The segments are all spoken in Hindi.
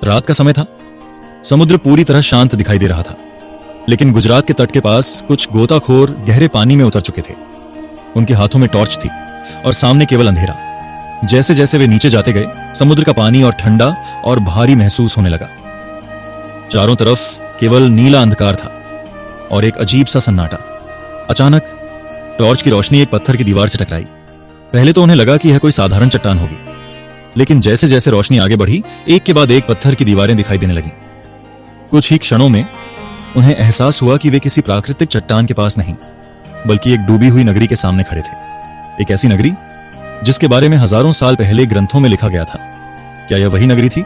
रात का समय था। समुद्र पूरी तरह शांत दिखाई दे रहा था, लेकिन गुजरात के तट के पास कुछ गोताखोर गहरे पानी में उतर चुके थे। उनके हाथों में टॉर्च थी और सामने केवल अंधेरा। जैसे जैसे वे नीचे जाते गए, समुद्र का पानी और ठंडा और भारी महसूस होने लगा। चारों तरफ केवल नीला अंधकार था और एक अजीब सा सन्नाटा। अचानक टॉर्च की रोशनी एक पत्थर की दीवार से टकराई। पहले तो उन्हें लगा कि यह कोई साधारण चट्टान होगी, लेकिन जैसे जैसे रोशनी आगे बढ़ी, एक के बाद एक पत्थर की दीवारें दिखाई देने लगीं। कुछ ही क्षणों में उन्हें एहसास हुआ कि वे किसी प्राकृतिक चट्टान के पास नहीं, बल्कि एक डूबी हुई नगरी के सामने खड़े थे। एक ऐसी नगरी जिसके बारे में हजारों साल पहले ग्रंथों में लिखा गया था। क्या यह वही नगरी थी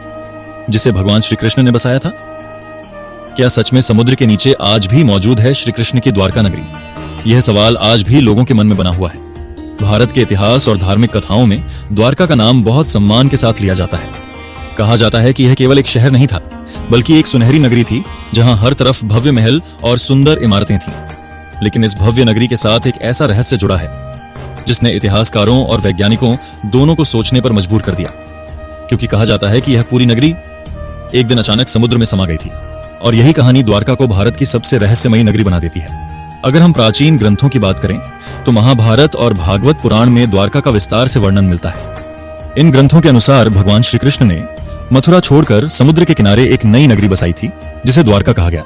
जिसे भगवान श्री कृष्ण ने बसाया था? क्या सच में समुद्र के नीचे आज भी मौजूद है श्री कृष्ण की द्वारका नगरी? यह सवाल आज भी लोगों के मन में बना हुआ है। भारत के इतिहास और धार्मिक कथाओं में द्वारका का नाम बहुत सम्मान के साथ लिया जाता है। कहा जाता है कि यह केवल एक शहर नहीं था, बल्कि एक सुनहरी नगरी थी जहां हर तरफ भव्य महल और सुंदर इमारतें थीं। लेकिन इस भव्य नगरी के साथ एक ऐसा रहस्य जुड़ा है जिसने इतिहासकारों और वैज्ञानिकों दोनों को सोचने पर मजबूर कर दिया। क्योंकि कहा जाता है कि यह पूरी नगरी एक दिन अचानक समुद्र में समा गई थी, और यही कहानी द्वारका को भारत की सबसे रहस्यमयी नगरी बना देती है। अगर हम प्राचीन ग्रंथों की बात करें तो महाभारत और भागवत पुराण में द्वारका का विस्तार से वर्णन मिलता है। इन ग्रंथों के अनुसार भगवान श्री कृष्ण ने मथुरा छोड़कर समुद्र के किनारे एक नई नगरी बसाई थी जिसे द्वारका कहा गया।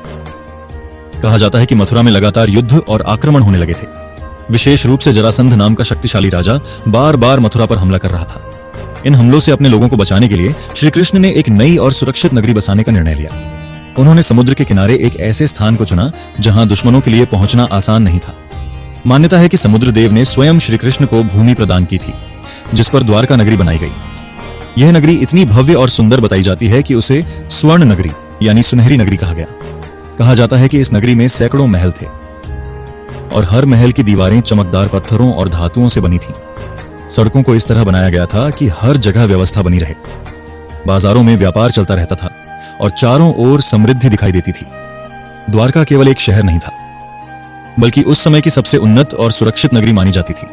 कहा जाता है कि मथुरा में लगातार युद्ध और आक्रमण होने लगे थे। विशेष रूप से जरासंध नाम का शक्तिशाली राजा बार बार मथुरा पर हमला कर रहा था। इन हमलों से अपने लोगों को बचाने के लिए श्री कृष्ण ने एक नई और सुरक्षित नगरी बसाने का निर्णय लिया। उन्होंने समुद्र के किनारे एक ऐसे स्थान को चुना जहां दुश्मनों के लिए पहुंचना आसान नहीं था। मान्यता है कि समुद्र देव ने स्वयं श्री कृष्ण को भूमि प्रदान की थी जिस पर द्वारका नगरी बनाई गई। यह नगरी इतनी भव्य और सुंदर बताई जाती है कि उसे स्वर्ण नगरी यानी सुनहरी नगरी कहा गया। कहा जाता है कि इस नगरी में सैकड़ों महल थे और हर महल की दीवारें चमकदार पत्थरों और धातुओं से बनी थीं। सड़कों को इस तरह बनाया गया था कि हर जगह व्यवस्था बनी रहे। बाजारों में व्यापार चलता रहता था और चारों ओर समृद्धि दिखाई देती थी। द्वारका केवल एक शहर नहीं था, बल्कि उस समय की सबसे उन्नत और सुरक्षित नगरी मानी जाती थी।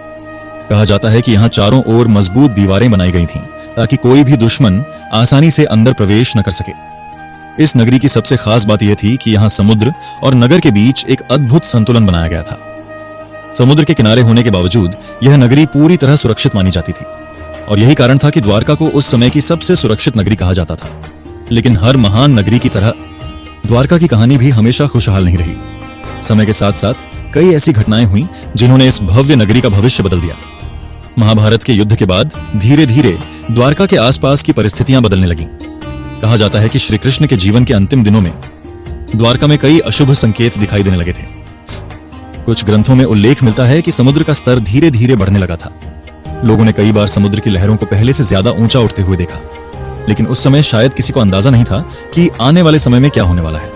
कहा जाता है कि यहाँ चारों ओर मजबूत दीवारें बनाई गई थीं ताकि कोई भी दुश्मन आसानी से अंदर प्रवेश न कर सके। इस नगरी की सबसे खास बात यह थी कि यहाँ समुद्र और नगर के बीच एक अद्भुत संतुलन बनाया गया था। समुद्र के किनारे होने के बावजूद यह नगरी पूरी तरह सुरक्षित मानी जाती थी, और यही कारण था कि द्वारका को उस समय की सबसे सुरक्षित नगरी कहा जाता था। लेकिन हर महान नगरी की तरह द्वारका की कहानी भी हमेशा खुशहाल नहीं रही। समय के साथ साथ कई ऐसी घटनाएं हुई जिन्होंने इस भव्य नगरी का भविष्य बदल दिया। महाभारत के युद्ध के बाद धीरे धीरे द्वारका के आसपास की परिस्थितियां बदलने लगीं। कहा जाता है कि श्री कृष्ण के जीवन के अंतिम दिनों में द्वारका में कई अशुभ संकेत दिखाई देने लगे थे। कुछ ग्रंथों में उल्लेख मिलता है कि समुद्र का स्तर धीरे धीरे बढ़ने लगा था। लोगों ने कई बार समुद्र की लहरों को पहले से ज्यादा ऊंचा उठते हुए देखा, लेकिन उस समय शायद किसी को अंदाजा नहीं था कि आने वाले समय में क्या होने वाला है।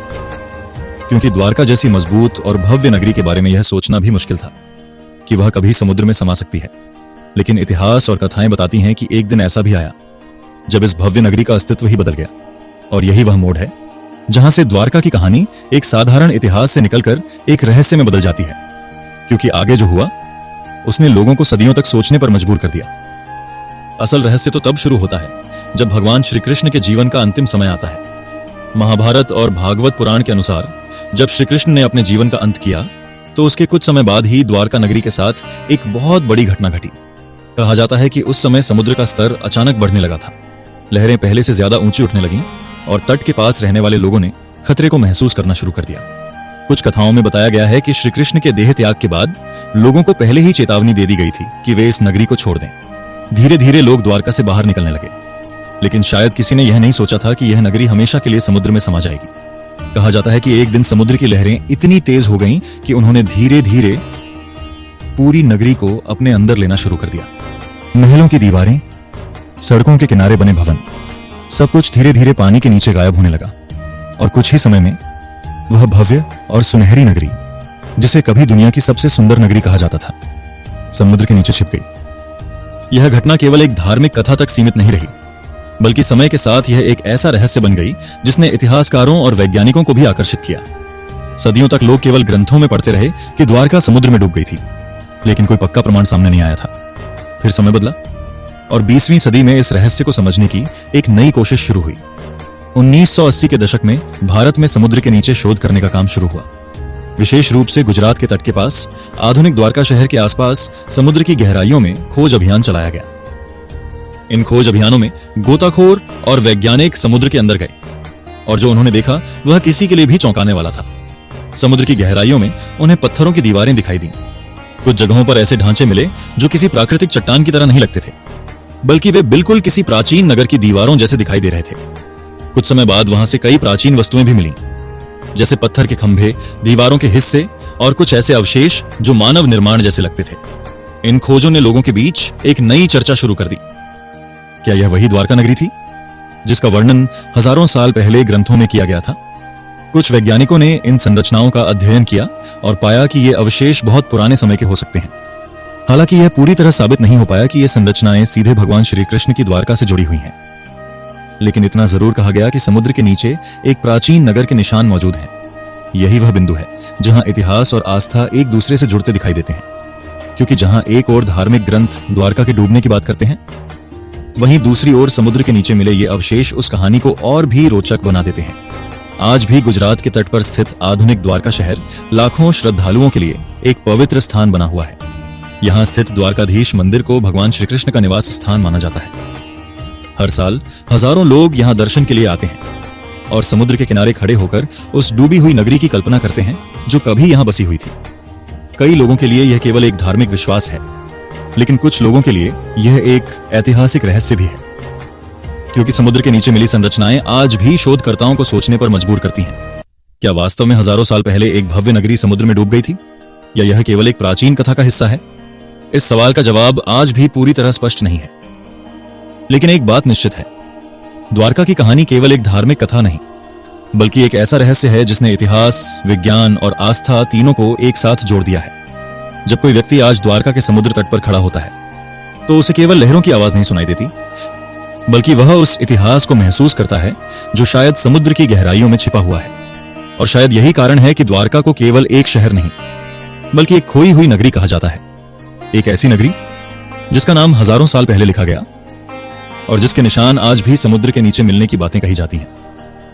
क्योंकि द्वारका जैसी मजबूत और भव्य नगरी के बारे में यह सोचना भी मुश्किल था कि वह कभी समुद्र में समा सकती है। लेकिन इतिहास और कथाएं बताती हैं कि एक दिन ऐसा भी आया जब इस भव्य नगरी का अस्तित्व ही बदल गया। और यही वह मोड़ है जहां से द्वारका की कहानी एक साधारण इतिहास से निकलकर एक रहस्य में बदल जाती है। क्योंकि आगे जो हुआ उसने लोगों को सदियों तक सोचने पर मजबूर कर दिया। असल रहस्य तो तब शुरू होता है जब भगवान श्री कृष्ण के जीवन का अंतिम समय आता है। महाभारत और भागवत पुराण के अनुसार जब श्री कृष्ण ने अपने जीवन का अंत किया तो उसके कुछ समय बाद ही द्वारका नगरी के साथ एक बहुत बड़ी घटना घटी। कहा जाता है कि उस समय समुद्र का स्तर अचानक बढ़ने लगा था। लहरें पहले से ज्यादा ऊंची उठने लगीं और तट के पास रहने वाले लोगों ने खतरे को महसूस करना शुरू कर दिया। कुछ कथाओं में बताया गया है कि श्री कृष्ण के देह त्याग के बाद लोगों को पहले ही चेतावनी दे दी गई थी कि वे इस नगरी को छोड़ दें। धीरे धीरे लोग द्वारका से बाहर निकलने लगे, लेकिन शायद किसी ने यह नहीं सोचा था कि यह नगरी हमेशा के लिए समुद्र में समा जाएगी। कहा जाता है कि एक दिन समुद्र की लहरें इतनी तेज हो गईं कि उन्होंने धीरे धीरे पूरी नगरी को अपने अंदर लेना शुरू कर दिया। महलों की दीवारें, सड़कों के किनारे बने भवन, सब कुछ धीरे धीरे पानी के नीचे गायब होने लगा। और कुछ ही समय में वह भव्य और सुनहरी नगरी, जिसे कभी दुनिया की सबसे सुंदर नगरी कहा जाता था, समुद्र के नीचे छिप गई। यह घटना केवल एक धार्मिक कथा तक सीमित नहीं रही, बल्कि समय के साथ यह एक ऐसा रहस्य बन गई जिसने इतिहासकारों और वैज्ञानिकों को भी आकर्षित किया। सदियों तक लोग केवल ग्रंथों में पढ़ते रहे कि द्वारका समुद्र में डूब गई थी, लेकिन कोई पक्का प्रमाण सामने नहीं आया था। फिर समय बदला और 20वीं सदी में इस रहस्य को समझने की एक नई कोशिश शुरू हुई। 1980 के दशक में भारत में समुद्र के नीचे शोध करने का काम शुरू हुआ। विशेष रूप से गुजरात के तट के पास आधुनिक द्वारका शहर के आसपास समुद्र की गहराइयों में खोज अभियान चलाया गया। इन खोज अभियानों में गोताखोर और वैज्ञानिक समुद्र के अंदर गए और जो उन्होंने देखा वह किसी के लिए भी चौंकाने वाला था। समुद्र की गहराइयों में उन्हें पत्थरों की दीवारें दिखाई दी। कुछ जगहों पर ऐसे ढांचे मिले जो किसी प्राकृतिक चट्टान की तरह नहीं लगते थे, बल्कि वे बिल्कुल किसी प्राचीन नगर की दीवारों जैसे दिखाई दे रहे थे। कुछ समय बाद वहां से कई प्राचीन वस्तुएं भी मिलीं, जैसे पत्थर के खंभे, दीवारों के हिस्से और कुछ ऐसे अवशेष जो मानव निर्माण जैसे लगते थे। इन खोजों ने लोगों के बीच एक नई चर्चा शुरू कर दी। क्या यह वही द्वारका नगरी थी जिसका वर्णन हजारों साल पहले ग्रंथों में किया गया था? कुछ वैज्ञानिकों ने इन संरचनाओं का अध्ययन किया और पाया कि ये अवशेष बहुत पुराने समय के हो सकते हैं। हालांकि यह पूरी तरह साबित नहीं हो पाया कि ये संरचनाएं सीधे भगवान श्री कृष्ण की द्वारका से जुड़ी हुई हैं, लेकिन इतना जरूर कहा गया कि समुद्र के नीचे एक प्राचीन नगर के निशान मौजूद हैं। यही वह बिंदु है जहां इतिहास और आस्था एक दूसरे से जुड़ते दिखाई देते हैं, क्योंकि जहां एक ओर धार्मिक ग्रंथ द्वारका के डूबने की बात करते हैं, वहीं दूसरी ओर समुद्र के नीचे मिले ये अवशेष उस कहानी को और भी रोचक बना देते हैं। आज भी गुजरात के तट पर स्थित आधुनिक द्वारका शहर लाखों श्रद्धालुओं के लिए एक पवित्र स्थान बना हुआ है। यहाँ स्थित द्वारकाधीश मंदिर को भगवान श्री कृष्ण का निवास स्थान माना जाता है। हर साल हजारों लोग यहाँ दर्शन के लिए आते हैं और समुद्र के किनारे खड़े होकर उस डूबी हुई नगरी की कल्पना करते हैं जो कभी यहाँ बसी हुई थी। कई लोगों के लिए यह केवल एक धार्मिक विश्वास है, लेकिन कुछ लोगों के लिए यह एक ऐतिहासिक रहस्य भी है, क्योंकि समुद्र के नीचे मिली संरचनाएं आज भी शोधकर्ताओं को सोचने पर मजबूर करती हैं। क्या वास्तव में हजारों साल पहले एक भव्य नगरी समुद्र में डूब गई थी, या यह केवल एक प्राचीन कथा का हिस्सा है? इस सवाल का जवाब आज भी पूरी तरह स्पष्ट नहीं है, लेकिन एक बात निश्चित है, द्वारका की कहानी केवल एक धार्मिक कथा नहीं, बल्कि एक ऐसा रहस्य है जिसने इतिहास, विज्ञान और आस्था तीनों को एक साथ जोड़ दिया है। जब कोई व्यक्ति आज द्वारका के समुद्र तट पर खड़ा होता है, तो उसे केवल लहरों की आवाज नहीं सुनाई देती, बल्कि वह उस इतिहास को महसूस करता है जो शायद समुद्र की गहराइयों में छिपा हुआ है। और शायद यही कारण है कि द्वारका को केवल एक शहर नहीं, बल्कि एक खोई हुई नगरी कहा जाता है। एक ऐसी नगरी जिसका नाम हजारों साल पहले लिखा गया और जिसके निशान आज भी समुद्र के नीचे मिलने की बातें कही जाती हैं।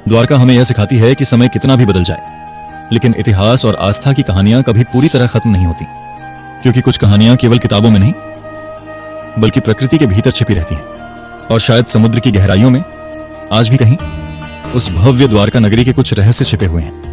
द्वारका हमें यह सिखाती है कि समय कितना भी बदल जाए, लेकिन इतिहास और आस्था की कहानियां कभी पूरी तरह खत्म नहीं होती, क्योंकि कुछ कहानियां केवल किताबों में नहीं, बल्कि प्रकृति के भीतर छिपी रहती हैं। और शायद समुद्र की गहराइयों में आज भी कहीं उस भव्य द्वारका नगरी के कुछ रहस्य छिपे हुए हैं।